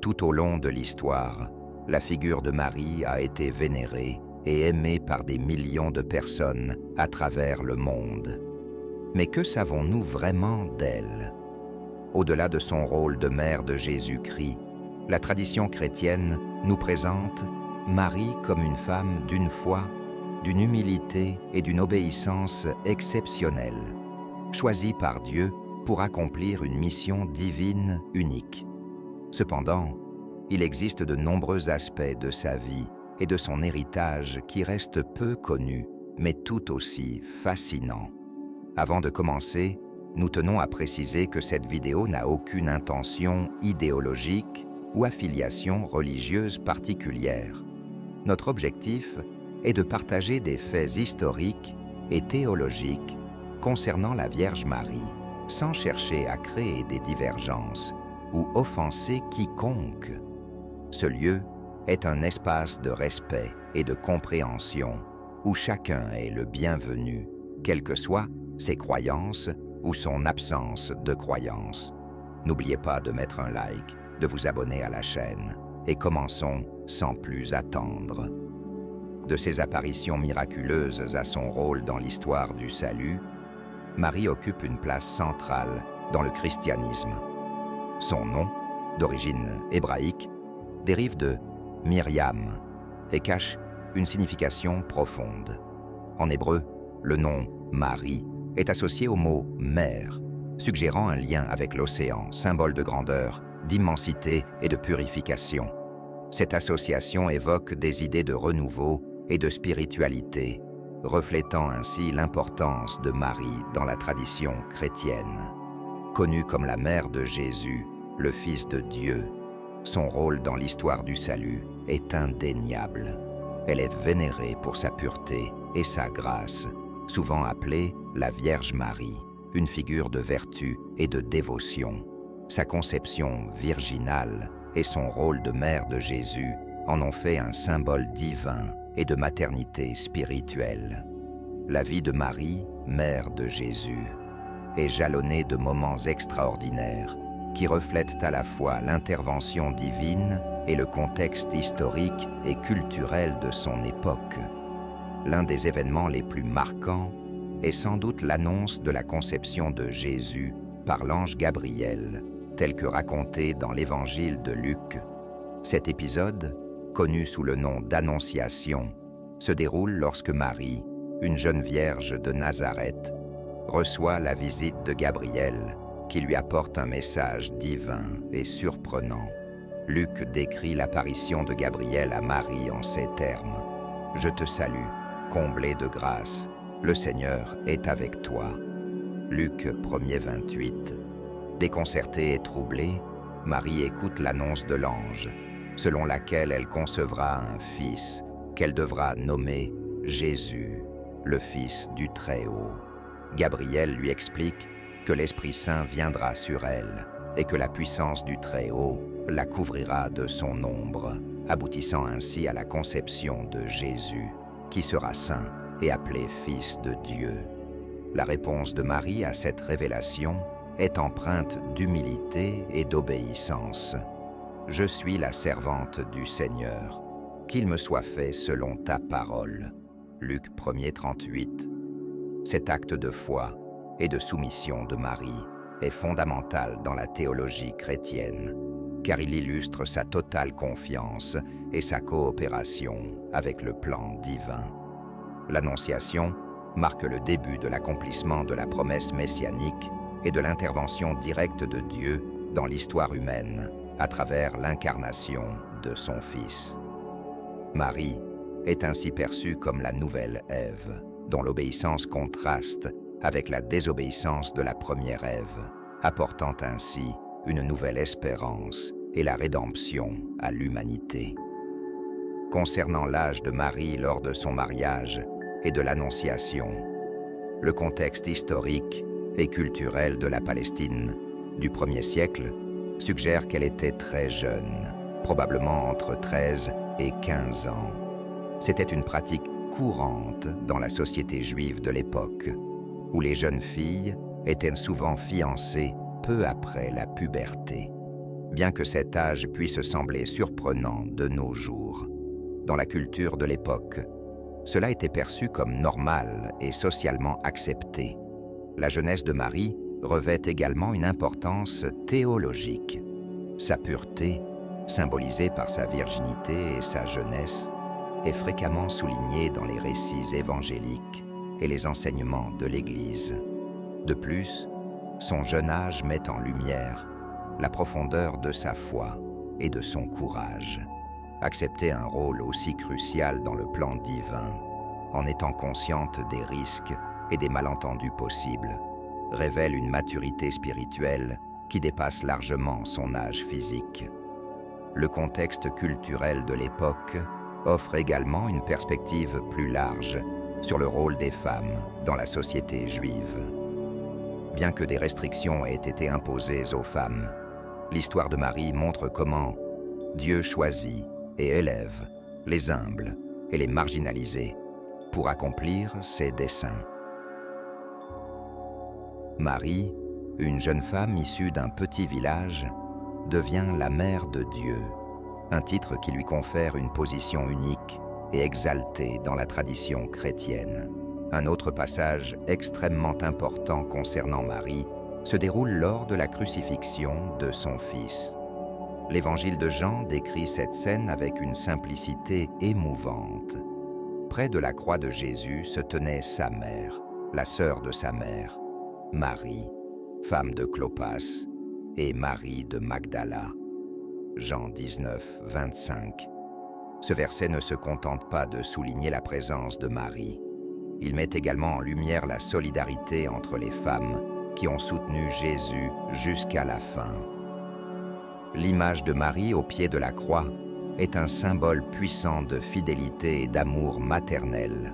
Tout au long de l'histoire, la figure de Marie a été vénérée et aimée par des millions de personnes à travers le monde. Mais que savons-nous vraiment d'elle? Au-delà de son rôle de mère de Jésus-Christ, la tradition chrétienne nous présente Marie comme une femme d'une foi, d'une humilité et d'une obéissance exceptionnelles, choisie par Dieu pour accomplir une mission divine unique. Cependant, il existe de nombreux aspects de sa vie et de son héritage qui restent peu connus, mais tout aussi fascinants. Avant de commencer, nous tenons à préciser que cette vidéo n'a aucune intention idéologique ou affiliation religieuse particulière. Notre objectif est de partager des faits historiques et théologiques concernant la Vierge Marie, sans chercher à créer des divergences ou offenser quiconque. Ce lieu est un espace de respect et de compréhension où chacun est le bienvenu, quelles que soient ses croyances ou son absence de croyance. N'oubliez pas de mettre un like, de vous abonner à la chaîne et commençons sans plus attendre. De ses apparitions miraculeuses à son rôle dans l'histoire du salut, Marie occupe une place centrale dans le christianisme. Son nom, d'origine hébraïque, dérive de Myriam et cache une signification profonde. En hébreu, le nom Marie est associé au mot mère, suggérant un lien avec l'océan, symbole de grandeur, d'immensité et de purification. Cette association évoque des idées de renouveau et de spiritualité, reflétant ainsi l'importance de Marie dans la tradition chrétienne. Connue comme la mère de Jésus, le Fils de Dieu, son rôle dans l'histoire du salut est indéniable. Elle est vénérée pour sa pureté et sa grâce, souvent appelée la Vierge Marie, une figure de vertu et de dévotion. Sa conception virginale et son rôle de mère de Jésus en ont fait un symbole divin et de maternité spirituelle. La vie de Marie, mère de Jésus, est jalonnée de moments extraordinaires qui reflètent à la fois l'intervention divine et le contexte historique et culturel de son époque. L'un des événements les plus marquants est sans doute l'annonce de la conception de Jésus par l'ange Gabriel, tel que raconté dans l'évangile de Luc. Cet épisode, connu sous le nom d'Annonciation, se déroule lorsque Marie, une jeune vierge de Nazareth, reçoit la visite de Gabriel, qui lui apporte un message divin et surprenant. Luc décrit l'apparition de Gabriel à Marie en ces termes. « Je te salue, comblée de grâce, le Seigneur est avec toi. » Luc 1er 28. Déconcertée et troublée, Marie écoute l'annonce de l'ange, selon laquelle elle concevra un fils qu'elle devra nommer Jésus, le Fils du Très-Haut. Gabriel lui explique que l'Esprit Saint viendra sur elle et que la puissance du Très-Haut la couvrira de son ombre, aboutissant ainsi à la conception de Jésus, qui sera saint et appelé Fils de Dieu. La réponse de Marie à cette révélation est empreinte d'humilité et d'obéissance. « Je suis la servante du Seigneur, qu'il me soit fait selon ta parole. » Luc 1er 38. Cet acte de foi et de soumission de Marie est fondamental dans la théologie chrétienne, car il illustre sa totale confiance et sa coopération avec le plan divin. L'Annonciation marque le début de l'accomplissement de la promesse messianique et de l'intervention directe de Dieu dans l'histoire humaine à travers l'incarnation de son Fils. Marie est ainsi perçue comme la nouvelle Ève, dont l'obéissance contraste avec la désobéissance de la première Ève, apportant ainsi une nouvelle espérance et la rédemption à l'humanité. Concernant l'âge de Marie lors de son mariage et de l'Annonciation, le contexte historique et culturel de la Palestine du 1er siècle suggère qu'elle était très jeune, probablement entre 13 et 15 ans. C'était une pratique courante dans la société juive de l'époque, où les jeunes filles étaient souvent fiancées peu après la puberté. bien que cet âge puisse sembler surprenant de nos jours. Dans la culture de l'époque, cela était perçu comme normal et socialement accepté. La jeunesse de Marie revêt également une importance théologique. Sa pureté, symbolisée par sa virginité et sa jeunesse, est fréquemment soulignée dans les récits évangéliques et les enseignements de l'Église. De plus, son jeune âge met en lumière la profondeur de sa foi et de son courage. Accepter un rôle aussi crucial dans le plan divin, en étant consciente des risques et des malentendus possibles, révèle une maturité spirituelle qui dépasse largement son âge physique. Le contexte culturel de l'époque offre également une perspective plus large sur le rôle des femmes dans la société juive. Bien que des restrictions aient été imposées aux femmes, l'histoire de Marie montre comment Dieu choisit et élève les humbles et les marginalisés pour accomplir ses desseins. Marie, une jeune femme issue d'un petit village, devient la mère de Dieu, un titre qui lui confère une position unique et exaltée dans la tradition chrétienne. Un autre passage extrêmement important concernant Marie se déroule lors de la crucifixion de son fils. L'évangile de Jean décrit cette scène avec une simplicité émouvante. Près de la croix de Jésus se tenait sa mère, la sœur de sa mère, Marie, femme de Clopas, et Marie de Magdala. Jean 19, 25. Ce verset ne se contente pas de souligner la présence de Marie. Il met également en lumière la solidarité entre les femmes qui ont soutenu Jésus jusqu'à la fin. L'image de Marie au pied de la croix est un symbole puissant de fidélité et d'amour maternel,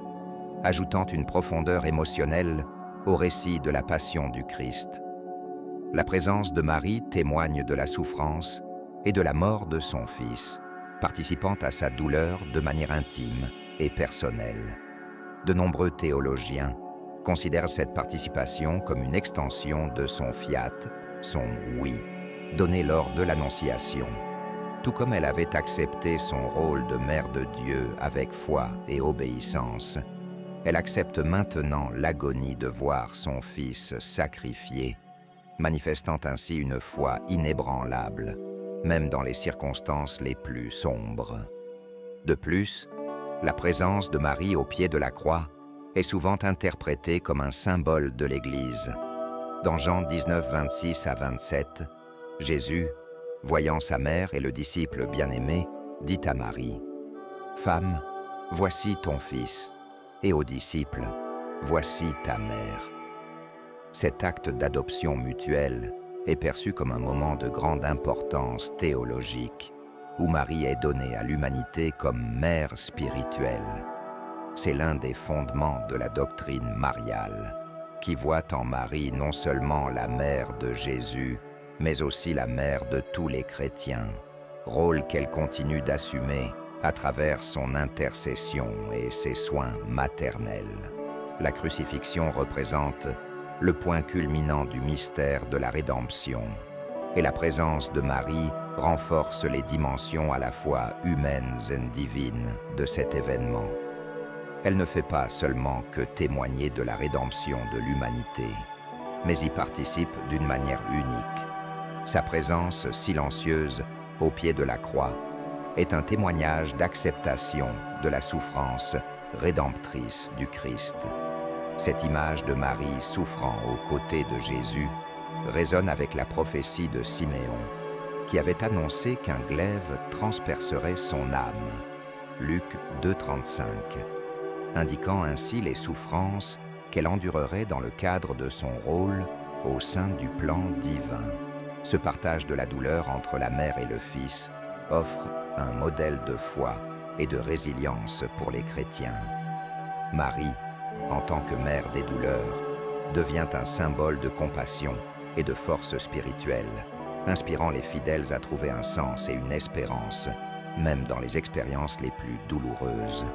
ajoutant une profondeur émotionnelle au récit de la passion du Christ. La présence de Marie témoigne de la souffrance et de la mort de son fils, participant à sa douleur de manière intime et personnelle. De nombreux théologiens considèrent cette participation comme une extension de son fiat, son oui, donné lors de l'Annonciation. Tout comme elle avait accepté son rôle de mère de Dieu avec foi et obéissance, elle accepte maintenant l'agonie de voir son fils sacrifié, manifestant ainsi une foi inébranlable, même dans les circonstances les plus sombres. De plus, la présence de Marie au pied de la croix est souvent interprétée comme un symbole de l'Église. Dans Jean 19, 26 à 27, Jésus, voyant sa mère et le disciple bien-aimé, dit à Marie, « Femme, voici ton fils », et aux disciples, « Voici ta mère ». Cet acte d'adoption mutuelle est perçu comme un moment de grande importance théologique, où Marie est donnée à l'humanité comme mère spirituelle. C'est l'un des fondements de la doctrine mariale, qui voit en Marie non seulement la mère de Jésus, mais aussi la mère de tous les chrétiens, rôle qu'elle continue d'assumer à travers son intercession et ses soins maternels. La crucifixion représente le point culminant du mystère de la rédemption, et la présence de Marie renforce les dimensions à la fois humaines et divines de cet événement. Elle ne fait pas seulement que témoigner de la rédemption de l'humanité, mais y participe d'une manière unique. Sa présence silencieuse au pied de la croix est un témoignage d'acceptation de la souffrance rédemptrice du Christ. Cette image de Marie souffrant aux côtés de Jésus résonne avec la prophétie de Siméon, qui avait annoncé qu'un glaive transpercerait son âme, Luc 2,35, indiquant ainsi les souffrances qu'elle endurerait dans le cadre de son rôle au sein du plan divin. Ce partage de la douleur entre la mère et le fils offre un modèle de foi et de résilience pour les chrétiens. Marie, en tant que mère des douleurs, devient un symbole de compassion et de force spirituelle, inspirant les fidèles à trouver un sens et une espérance, même dans les expériences les plus douloureuses.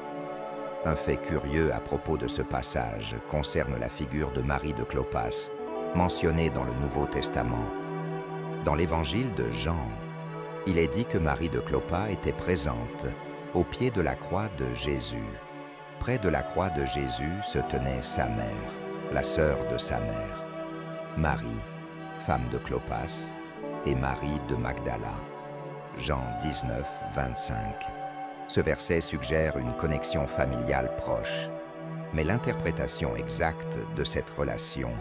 Un fait curieux à propos de ce passage concerne la figure de Marie de Clopas, mentionnée dans le Nouveau Testament. Dans l'évangile de Jean, il est dit que Marie de Clopas était présente au pied de la croix de Jésus. Près de la croix de Jésus se tenait sa mère, la sœur de sa mère, Marie, femme de Clopas, et Marie de Magdala. Jean 19, 25. Ce verset suggère une connexion familiale proche, mais l'interprétation exacte de cette relation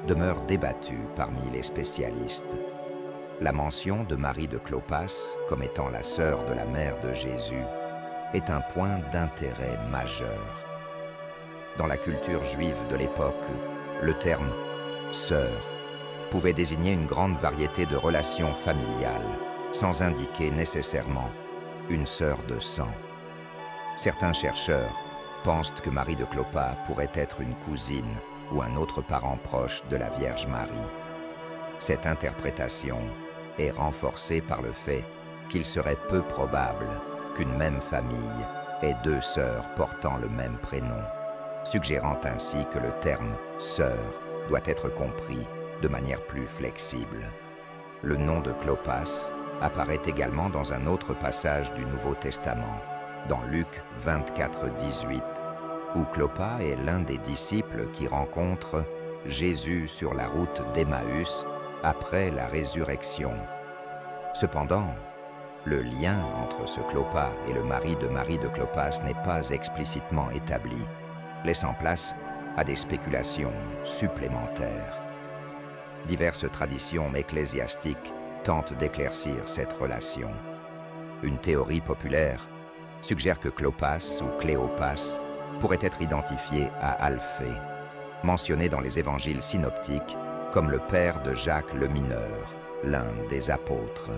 demeure débattue parmi les spécialistes. La mention de Marie de Clopas comme étant la sœur de la mère de Jésus est un point d'intérêt majeur. Dans la culture juive de l'époque, le terme « sœur » pouvait désigner une grande variété de relations familiales, sans indiquer nécessairement une sœur de sang. Certains chercheurs pensent que Marie de Clopas pourrait être une cousine ou un autre parent proche de la Vierge Marie. Cette interprétation est renforcée par le fait qu'il serait peu probable qu'une même famille ait deux sœurs portant le même prénom, suggérant ainsi que le terme « sœur » doit être compris de manière plus flexible. Le nom de Clopas apparaît également dans un autre passage du Nouveau Testament, dans Luc 24, 18, où Clopas est l'un des disciples qui rencontre Jésus sur la route d'Emmaüs après la résurrection. Cependant, le lien entre ce Clopas et le mari de Marie de Clopas n'est pas explicitement établi, laissant place à des spéculations supplémentaires. Diverses traditions ecclésiastiques tentent d'éclaircir cette relation. Une théorie populaire suggère que Clopas ou Cléopas pourrait être identifié à Alphée, mentionné dans les évangiles synoptiques comme le père de Jacques le Mineur, l'un des apôtres.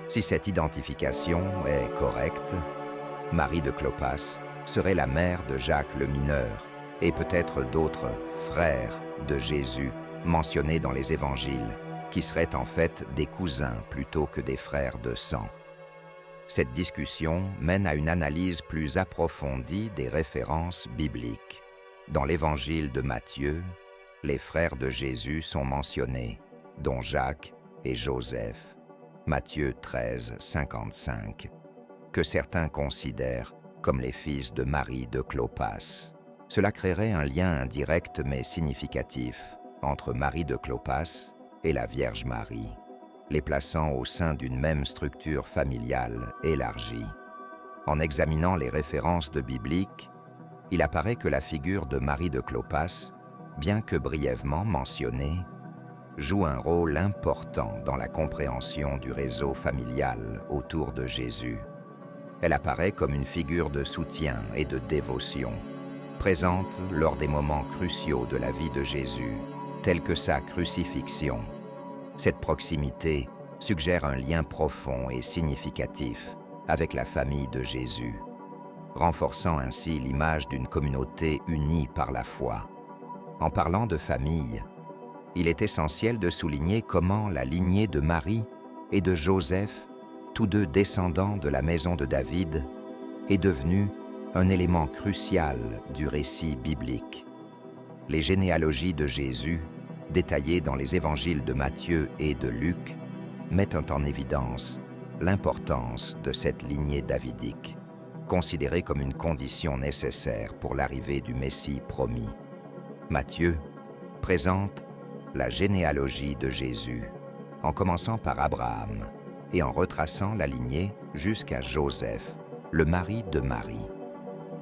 Si cette identification est correcte, Marie de Clopas serait la mère de Jacques le Mineur et peut-être d'autres frères de Jésus mentionnés dans les évangiles, qui seraient en fait des cousins plutôt que des frères de sang. Cette discussion mène à une analyse plus approfondie des références bibliques. Dans l'évangile de Matthieu, les frères de Jésus sont mentionnés, dont Jacques et Joseph, Matthieu 13, 55, que certains considèrent comme les fils de Marie de Clopas. Cela créerait un lien indirect mais significatif entre Marie de Clopas et la Vierge Marie, les plaçant au sein d'une même structure familiale élargie. En examinant les références de bibliques, il apparaît que la figure de Marie de Clopas, bien que brièvement mentionnée, joue un rôle important dans la compréhension du réseau familial autour de Jésus. Elle apparaît comme une figure de soutien et de dévotion, présente lors des moments cruciaux de la vie de Jésus, tels que sa crucifixion. Cette proximité suggère un lien profond et significatif avec la famille de Jésus, renforçant ainsi l'image d'une communauté unie par la foi. En parlant de famille, il est essentiel de souligner comment la lignée de Marie et de Joseph, tous deux descendants de la maison de David, est devenue un élément crucial du récit biblique. Les généalogies de Jésus, détaillées dans les évangiles de Matthieu et de Luc, mettent en évidence l'importance de cette lignée davidique, considérée comme une condition nécessaire pour l'arrivée du Messie promis. Matthieu présente la généalogie de Jésus, en commençant par Abraham et en retraçant la lignée jusqu'à Joseph, le mari de Marie.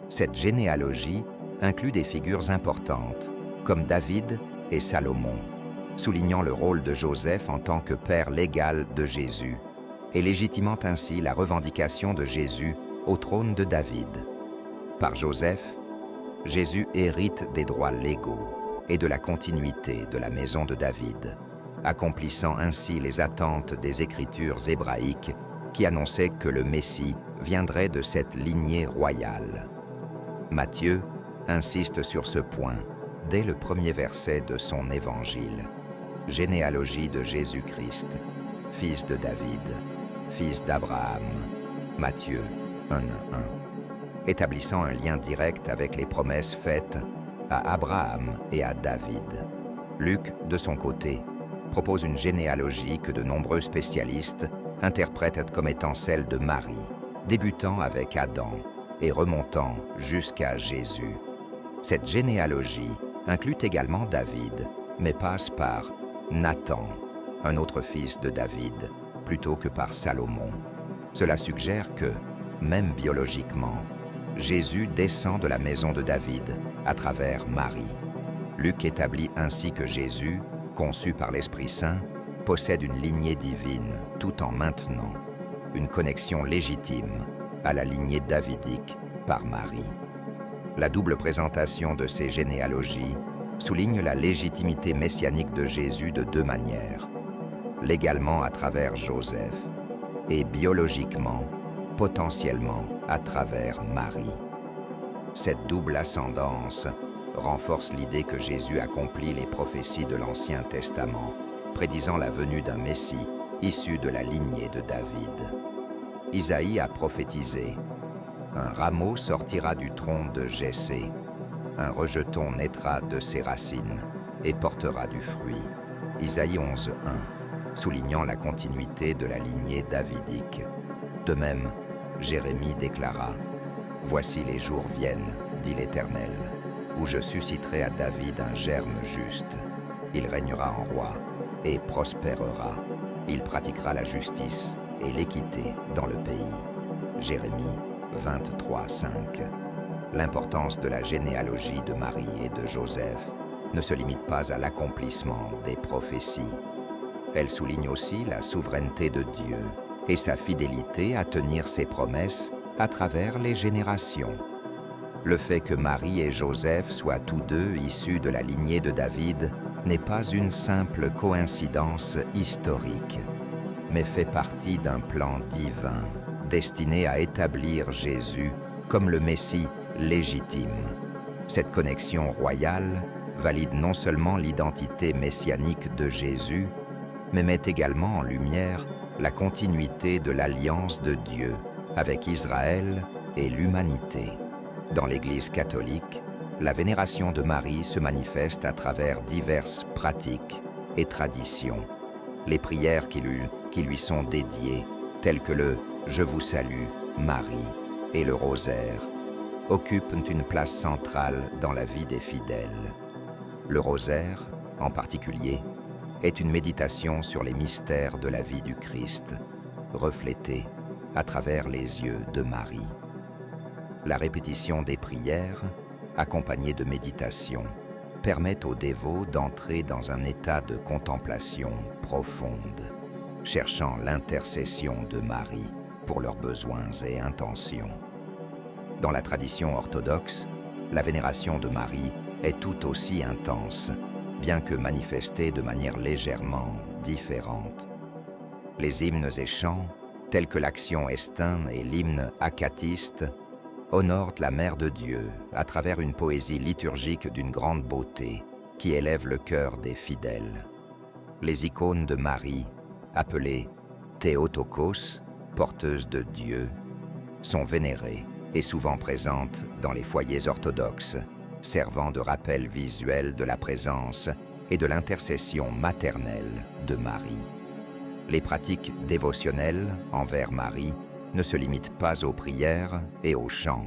Cette généalogie inclut des figures importantes, comme David et Salomon, soulignant le rôle de Joseph en tant que père légal de Jésus, et légitimant ainsi la revendication de Jésus au trône de David. Par Joseph, Jésus hérite des droits légaux et de la continuité de la maison de David, accomplissant ainsi les attentes des Écritures hébraïques qui annonçaient que le Messie viendrait de cette lignée royale. Matthieu insiste sur ce point dès le premier verset de son évangile. Généalogie de Jésus-Christ, fils de David, fils d'Abraham. Matthieu 1:1, établissant un lien direct avec les promesses faites à Abraham et à David. Luc, de son côté, propose une généalogie que de nombreux spécialistes interprète comme étant celle de Marie, débutant avec Adam et remontant jusqu'à Jésus. Cette généalogie inclut également David, mais passe par Nathan, un autre fils de David, plutôt que par Salomon. Cela suggère que, même biologiquement, Jésus descend de la maison de David à travers Marie. Luc établit ainsi que Jésus, conçu par l'Esprit Saint, possède une lignée divine tout en maintenant une connexion légitime à la lignée davidique par Marie. La double présentation de ces généalogies souligne la légitimité messianique de Jésus de deux manières, légalement à travers Joseph et biologiquement, potentiellement à travers Marie. Cette double ascendance renforce l'idée que Jésus accomplit les prophéties de l'Ancien Testament, prédisant la venue d'un Messie issu de la lignée de David. Isaïe a prophétisé « Un rameau sortira du tronc de Jessé, un rejeton naîtra de ses racines et portera du fruit. » Isaïe 11:1, soulignant la continuité de la lignée davidique. De même, Jérémie déclara « Voici les jours viennent, dit l'Éternel, où je susciterai à David un germe juste. Il régnera en roi et prospérera. Il pratiquera la justice et l'équité dans le pays. » Jérémie 23:5. L'importance de la généalogie de Marie et de Joseph ne se limite pas à l'accomplissement des prophéties. Elle souligne aussi la souveraineté de Dieu et sa fidélité à tenir ses promesses à travers les générations. Le fait que Marie et Joseph soient tous deux issus de la lignée de David n'est pas une simple coïncidence historique, mais fait partie d'un plan divin destiné à établir Jésus comme le Messie légitime. Cette connexion royale valide non seulement l'identité messianique de Jésus, mais met également en lumière la continuité de l'alliance de Dieu avec Israël et l'humanité. Dans l'Église catholique, la vénération de Marie se manifeste à travers diverses pratiques et traditions. Les prières qui lui sont dédiées, telles que le « Je vous salue, Marie » et le rosaire, occupent une place centrale dans la vie des fidèles. Le rosaire, en particulier, est une méditation sur les mystères de la vie du Christ, reflétée à travers les yeux de Marie. La répétition des prières, accompagnée de méditation, permet aux dévots d'entrer dans un état de contemplation profonde, cherchant l'intercession de Marie pour leurs besoins et intentions. Dans la tradition orthodoxe, la vénération de Marie est tout aussi intense, bien que manifestée de manière légèrement différente. Les hymnes et chants, tels que l'Action Estin et l'hymne acatiste, honorent la Mère de Dieu à travers une poésie liturgique d'une grande beauté qui élève le cœur des fidèles. Les icônes de Marie, appelées Théotokos, porteuses de Dieu, sont vénérées et souvent présentes dans les foyers orthodoxes, servant de rappel visuel de la présence et de l'intercession maternelle de Marie. Les pratiques dévotionnelles envers Marie ne se limitent pas aux prières et aux chants.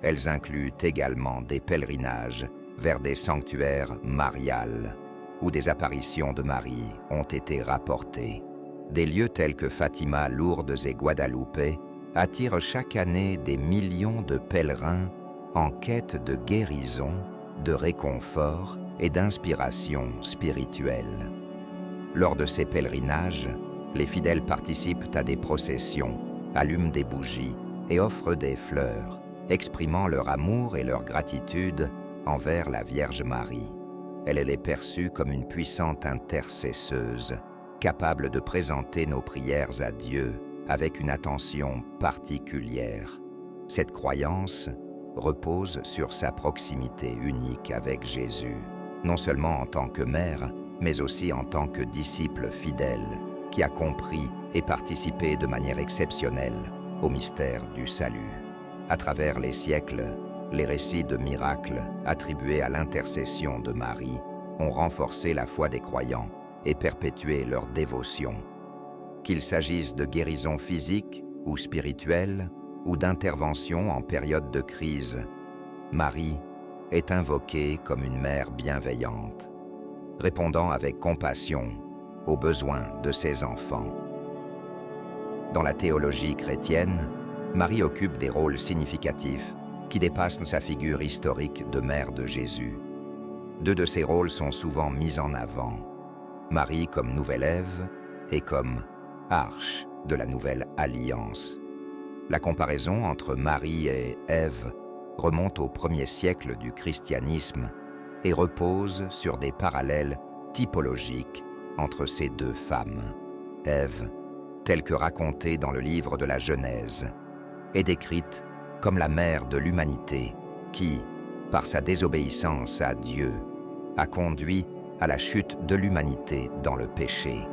Elles incluent également des pèlerinages vers des sanctuaires mariales, où des apparitions de Marie ont été rapportées. Des lieux tels que Fatima, Lourdes et Guadalupe attirent chaque année des millions de pèlerins en quête de guérison, de réconfort et d'inspiration spirituelle. Lors de ces pèlerinages, les fidèles participent à des processions, allument des bougies et offrent des fleurs, exprimant leur amour et leur gratitude envers la Vierge Marie. Elle est perçue comme une puissante intercesseuse, capable de présenter nos prières à Dieu avec une attention particulière. Cette croyance repose sur sa proximité unique avec Jésus, non seulement en tant que mère, mais aussi en tant que disciple fidèle, qui a compris et participé de manière exceptionnelle au mystère du salut. À travers les siècles, les récits de miracles attribués à l'intercession de Marie ont renforcé la foi des croyants et perpétué leur dévotion, Qu'il s'agisse de guérison physique ou spirituelle, ou d'intervention en période de crise, Marie est invoquée comme une mère bienveillante, répondant avec compassion aux besoins de ses enfants. Dans la théologie chrétienne, Marie occupe des rôles significatifs qui dépassent sa figure historique de mère de Jésus. Deux de ces rôles sont souvent mis en avant, Marie comme nouvelle Ève et comme arche de la nouvelle alliance. La comparaison entre Marie et Ève remonte au 1er siècle du christianisme et repose sur des parallèles typologiques entre ces deux femmes. Ève, telle que racontée dans le livre de la Genèse, est décrite comme la mère de l'humanité qui, par sa désobéissance à Dieu, a conduit à la chute de l'humanité dans le péché.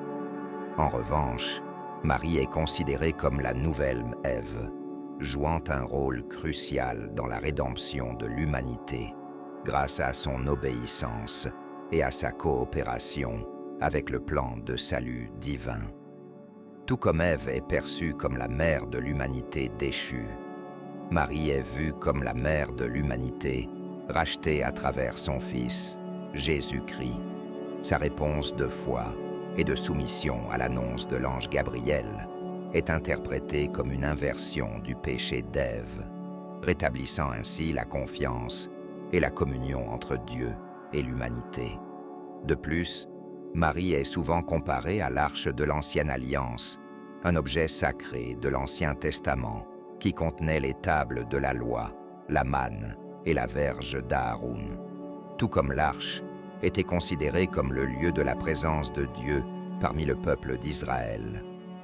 En revanche, Marie est considérée comme la nouvelle Ève, jouant un rôle crucial dans la rédemption de l'humanité grâce à son obéissance et à sa coopération avec le plan de salut divin. Tout comme Ève est perçue comme la mère de l'humanité déchue, Marie est vue comme la mère de l'humanité rachetée à travers son Fils, Jésus-Christ. Sa réponse de foi et de soumission à l'annonce de l'ange Gabriel est interprétée comme une inversion du péché d'Ève, rétablissant ainsi la confiance et la communion entre Dieu et l'humanité. De plus, Marie est souvent comparée à l'arche de l'Ancienne Alliance, un objet sacré de l'Ancien Testament qui contenait les tables de la loi, la manne et la verge d'Aaron. Tout comme l'arche était considérée comme le lieu de la présence de Dieu parmi le peuple d'Israël,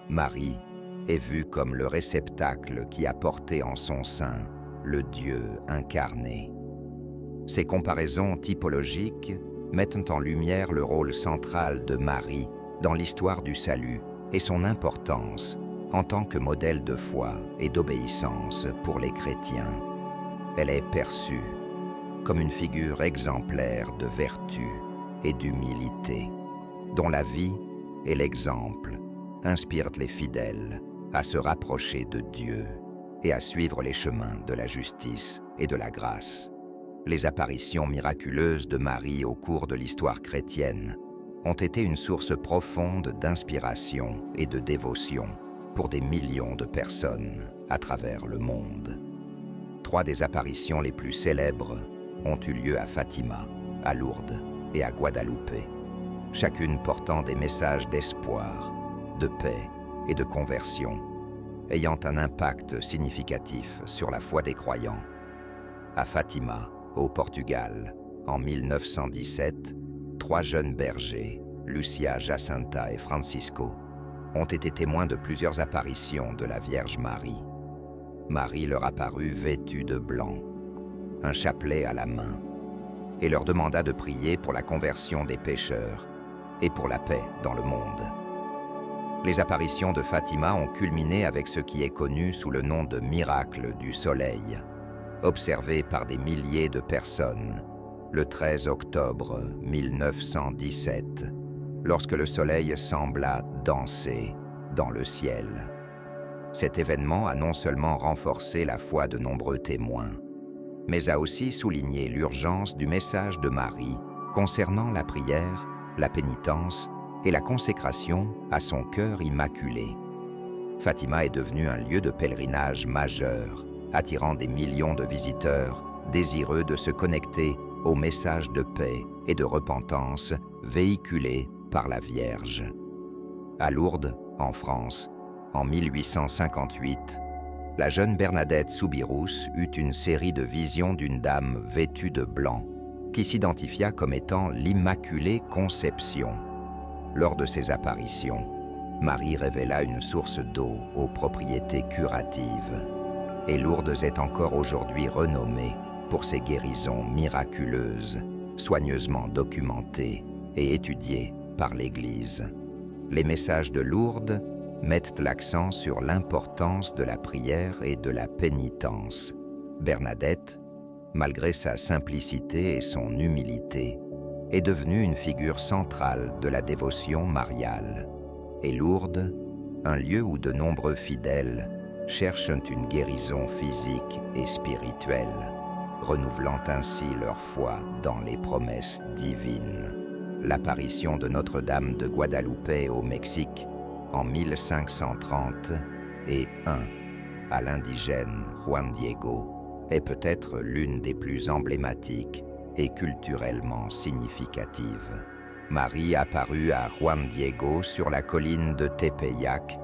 Marie est vue comme le réceptacle qui a porté en son sein le Dieu incarné. Ces comparaisons typologiques mettent en lumière le rôle central de Marie dans l'histoire du salut et son importance en tant que modèle de foi et d'obéissance pour les chrétiens. Elle est perçue comme une figure exemplaire de vertu et d'humilité, dont la vie et l'exemple inspirent les fidèles à se rapprocher de Dieu et à suivre les chemins de la justice et de la grâce. Les apparitions miraculeuses de Marie au cours de l'histoire chrétienne ont été une source profonde d'inspiration et de dévotion pour des millions de personnes à travers le monde. 3 des apparitions les plus célèbres ont eu lieu à Fatima, à Lourdes et à Guadeloupe, chacune portant des messages d'espoir, de paix et de conversion, ayant un impact significatif sur la foi des croyants. À Fatima, au Portugal, en 1917, 3 jeunes bergers, Lucia, Jacinta et Francisco, ont été témoins de plusieurs apparitions de la Vierge Marie. Marie leur apparut vêtue de blanc, un chapelet à la main, et leur demanda de prier pour la conversion des pécheurs et pour la paix dans le monde. Les apparitions de Fatima ont culminé avec ce qui est connu sous le nom de miracle du soleil, observé par des milliers de personnes le 13 octobre 1917, lorsque le soleil sembla danser dans le ciel. Cet événement a non seulement renforcé la foi de nombreux témoins, mais a aussi souligné l'urgence du message de Marie concernant la prière, la pénitence et la consécration à son cœur immaculé. Fatima est devenue un lieu de pèlerinage majeur, attirant des millions de visiteurs désireux de se connecter au message de paix et de repentance véhiculé par la Vierge. À Lourdes, en France, en 1858, la jeune Bernadette Soubirous eut une série de visions d'une dame vêtue de blanc qui s'identifia comme étant l'Immaculée Conception. Lors de ces apparitions, Marie révéla une source d'eau aux propriétés curatives, et Lourdes est encore aujourd'hui renommée pour ses guérisons miraculeuses, soigneusement documentées et étudiées par l'Église. Les messages de Lourdes mettent l'accent sur l'importance de la prière et de la pénitence. Bernadette, malgré sa simplicité et son humilité, est devenue une figure centrale de la dévotion mariale. Et Lourdes un lieu où de nombreux fidèles cherchent une guérison physique et spirituelle, renouvelant ainsi leur foi dans les promesses divines. L'apparition de Notre-Dame de Guadalupe au Mexique en 1530 et à l'indigène Juan Diego est peut-être l'une des plus emblématiques et culturellement significatives. Marie apparut à Juan Diego sur la colline de Tepeyac,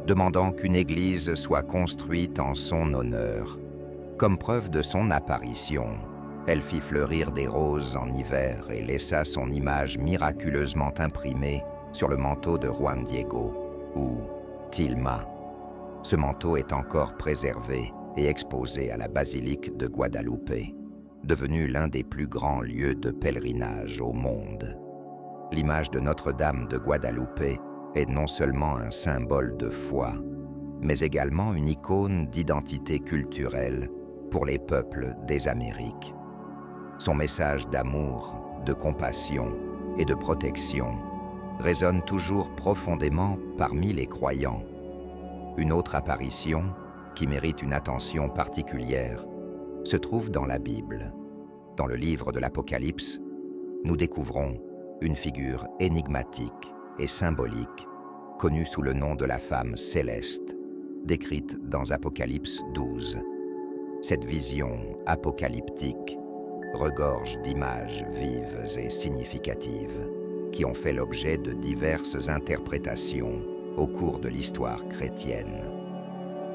demandant qu'une église soit construite en son honneur. Comme preuve de son apparition, elle fit fleurir des roses en hiver et laissa son image miraculeusement imprimée sur le manteau de Juan Diego, ou tilma. Ce manteau est encore préservé et exposé à la basilique de Guadalupe, devenu l'un des plus grands lieux de pèlerinage au monde. L'image de Notre-Dame de Guadalupe est non seulement un symbole de foi, mais également une icône d'identité culturelle pour les peuples des Amériques. Son message d'amour, de compassion et de protection résonne toujours profondément parmi les croyants. Une autre apparition, qui mérite une attention particulière, se trouve dans la Bible. Dans le livre de l'Apocalypse, nous découvrons une figure énigmatique et symbolique, connue sous le nom de la femme céleste, décrite dans Apocalypse 12. Cette vision apocalyptique regorge d'images vives et significatives qui ont fait l'objet de diverses interprétations au cours de l'histoire chrétienne.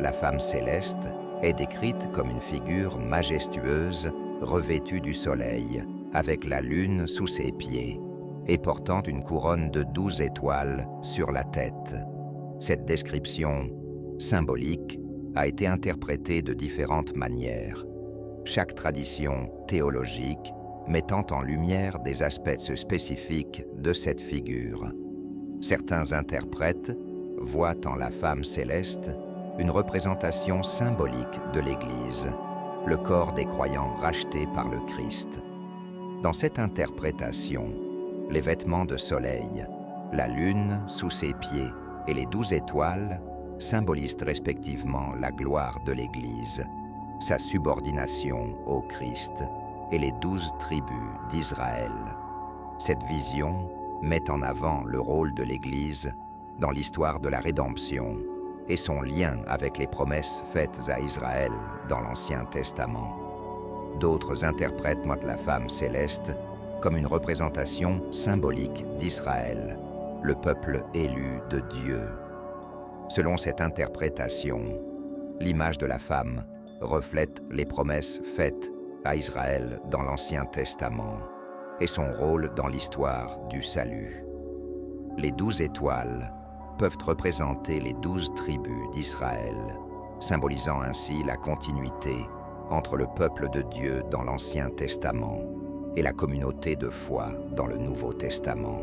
La femme céleste est décrite comme une figure majestueuse revêtue du soleil, avec la lune sous ses pieds et portant une couronne de 12 étoiles sur la tête. Cette description symbolique a été interprétée de différentes manières, chaque tradition théologique mettant en lumière des aspects spécifiques de cette figure. Certains interprètes voient en la femme céleste une représentation symbolique de l'Église, le corps des croyants rachetés par le Christ. Dans cette interprétation, les vêtements de soleil, la lune sous ses pieds et les 12 étoiles symbolisent respectivement la gloire de l'Église, sa subordination au Christ et les 12 tribus d'Israël. Cette vision met en avant le rôle de l'Église dans l'histoire de la rédemption et son lien avec les promesses faites à Israël dans l'Ancien Testament. D'autres interprètent la femme céleste comme une représentation symbolique d'Israël, le peuple élu de Dieu. Selon cette interprétation, l'image de la femme reflète les promesses faites à Israël dans l'Ancien Testament et son rôle dans l'histoire du salut. Les 12 étoiles peuvent représenter les 12 tribus d'Israël, symbolisant ainsi la continuité entre le peuple de Dieu dans l'Ancien Testament et la communauté de foi dans le Nouveau Testament.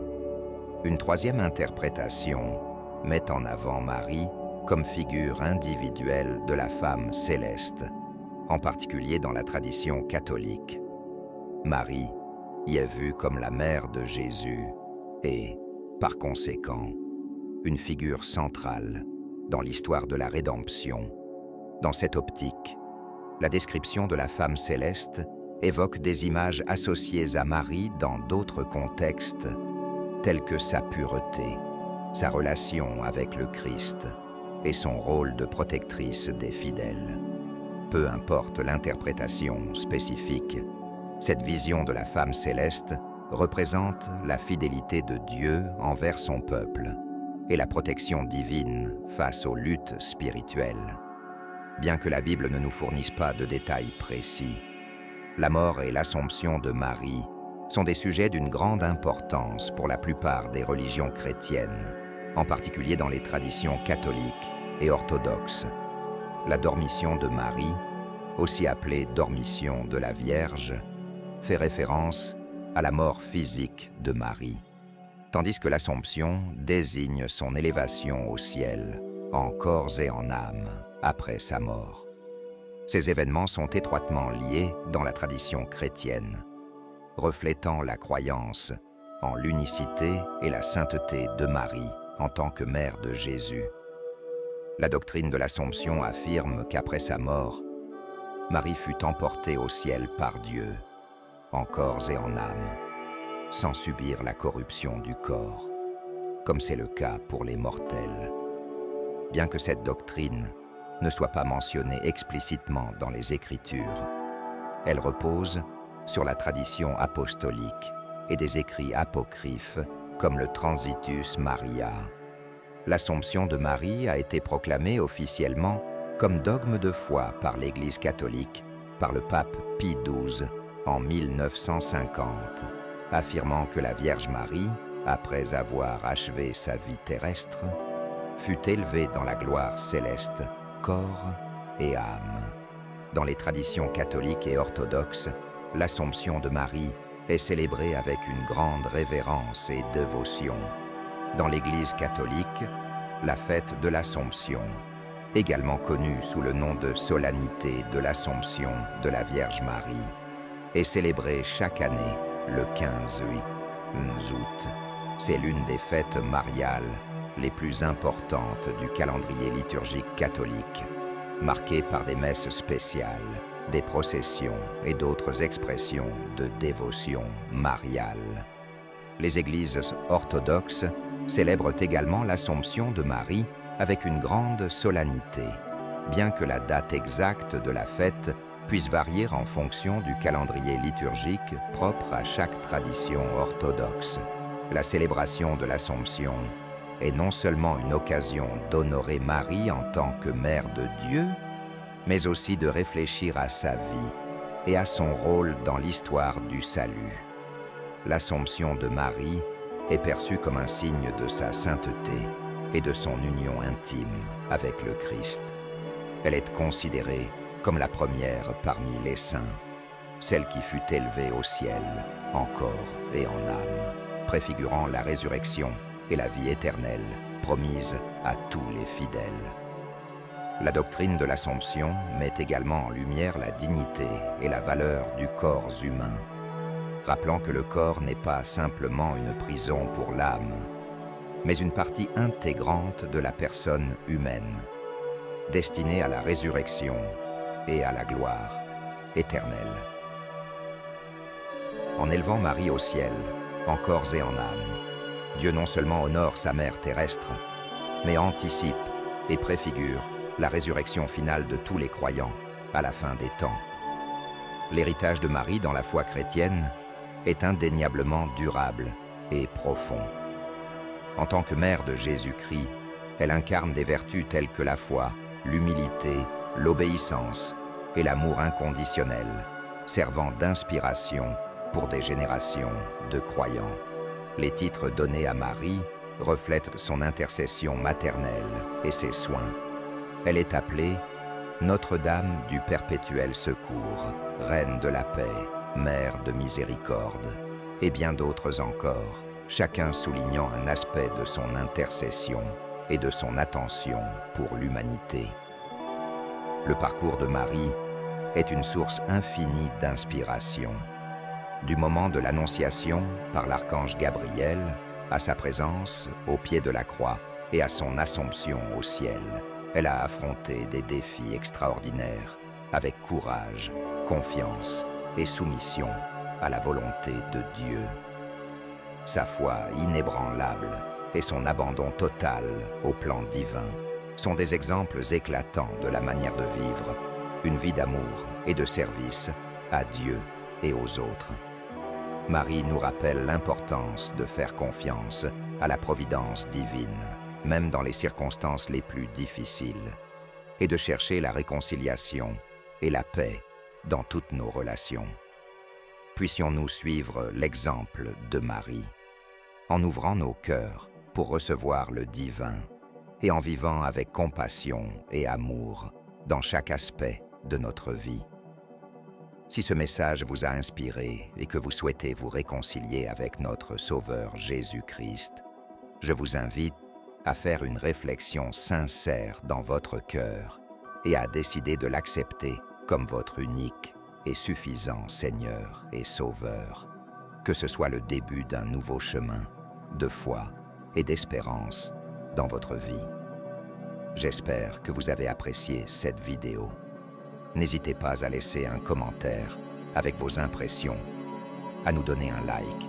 Une troisième interprétation met en avant Marie comme figure individuelle de la femme céleste, en particulier dans la tradition catholique. Marie y est vue comme la mère de Jésus et, par conséquent, une figure centrale dans l'histoire de la rédemption. Dans cette optique, la description de la femme céleste évoque des images associées à Marie dans d'autres contextes, tels que sa pureté, sa relation avec le Christ et son rôle de protectrice des fidèles. Peu importe l'interprétation spécifique, cette vision de la femme céleste représente la fidélité de Dieu envers son peuple et la protection divine face aux luttes spirituelles. Bien que la Bible ne nous fournisse pas de détails précis, la mort et l'Assomption de Marie sont des sujets d'une grande importance pour la plupart des religions chrétiennes, en particulier dans les traditions catholiques et orthodoxes. La dormition de Marie, aussi appelée dormition de la Vierge, fait référence à la mort physique de Marie, tandis que l'Assomption désigne son élévation au ciel, en corps et en âme, après sa mort. Ces événements sont étroitement liés dans la tradition chrétienne, reflétant la croyance en l'unicité et la sainteté de Marie en tant que mère de Jésus, La doctrine de l'Assomption affirme qu'après sa mort, Marie fut emportée au ciel par Dieu, en corps et en âme, sans subir la corruption du corps, comme c'est le cas pour les mortels. Bien que cette doctrine ne soit pas mentionnée explicitement dans les Écritures, elle repose sur la tradition apostolique et des écrits apocryphes comme le Transitus Maria. L'Assomption de Marie a été proclamée officiellement comme dogme de foi par l'Église catholique par le pape Pie XII en 1950, affirmant que la Vierge Marie, après avoir achevé sa vie terrestre, fut élevée dans la gloire céleste, corps et âme. Dans les traditions catholiques et orthodoxes, l'Assomption de Marie est célébrée avec une grande révérence et dévotion. Dans l'Église catholique, la fête de l'Assomption, également connue sous le nom de solennité de l'Assomption de la Vierge Marie, est célébrée chaque année le 15 août. C'est l'une des fêtes mariales les plus importantes du calendrier liturgique catholique, marquée par des messes spéciales, des processions et d'autres expressions de dévotion mariale. Les églises orthodoxes célèbrent également l'Assomption de Marie avec une grande solennité, bien que la date exacte de la fête puisse varier en fonction du calendrier liturgique propre à chaque tradition orthodoxe. La célébration de l'Assomption est non seulement une occasion d'honorer Marie en tant que Mère de Dieu, mais aussi de réfléchir à sa vie et à son rôle dans l'histoire du salut. L'Assomption de Marie est perçue comme un signe de sa sainteté et de son union intime avec le Christ. Elle est considérée comme la première parmi les saints, celle qui fut élevée au ciel, en corps et en âme, préfigurant la résurrection et la vie éternelle promise à tous les fidèles. La doctrine de l'Assomption met également en lumière la dignité et la valeur du corps humain, rappelant que le corps n'est pas simplement une prison pour l'âme, mais une partie intégrante de la personne humaine, destinée à la résurrection et à la gloire éternelle. En élevant Marie au ciel, en corps et en âme, Dieu non seulement honore sa mère terrestre, mais anticipe et préfigure la résurrection finale de tous les croyants à la fin des temps. L'héritage de Marie dans la foi chrétienne est indéniablement durable et profond. En tant que mère de Jésus-Christ, elle incarne des vertus telles que la foi, l'humilité, l'obéissance et l'amour inconditionnel, servant d'inspiration pour des générations de croyants. Les titres donnés à Marie reflètent son intercession maternelle et ses soins. Elle est appelée Notre-Dame du Perpétuel Secours, Reine de la Paix, Mère de Miséricorde, et bien d'autres encore, chacun soulignant un aspect de son intercession et de son attention pour l'humanité. Le parcours de Marie est une source infinie d'inspiration. Du moment de l'Annonciation par l'archange Gabriel, à sa présence au pied de la croix et à son Assomption au ciel, elle a affronté des défis extraordinaires avec courage, confiance et soumission à la volonté de Dieu. Sa foi inébranlable et son abandon total au plan divin sont des exemples éclatants de la manière de vivre une vie d'amour et de service à Dieu et aux autres. Marie nous rappelle l'importance de faire confiance à la providence divine, même dans les circonstances les plus difficiles, et de chercher la réconciliation et la paix dans toutes nos relations. Puissions-nous suivre l'exemple de Marie, en ouvrant nos cœurs pour recevoir le divin et en vivant avec compassion et amour dans chaque aspect de notre vie. Si ce message vous a inspiré et que vous souhaitez vous réconcilier avec notre Sauveur Jésus-Christ, je vous invite à faire une réflexion sincère dans votre cœur et à décider de l'accepter comme votre unique et suffisant Seigneur et Sauveur, que ce soit le début d'un nouveau chemin de foi et d'espérance dans votre vie. J'espère que vous avez apprécié cette vidéo. N'hésitez pas à laisser un commentaire avec vos impressions, à nous donner un like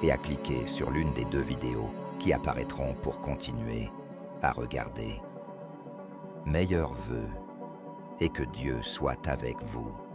et à cliquer sur l'une des 2 vidéos qui apparaîtront pour continuer à regarder. Meilleurs vœux et que Dieu soit avec vous.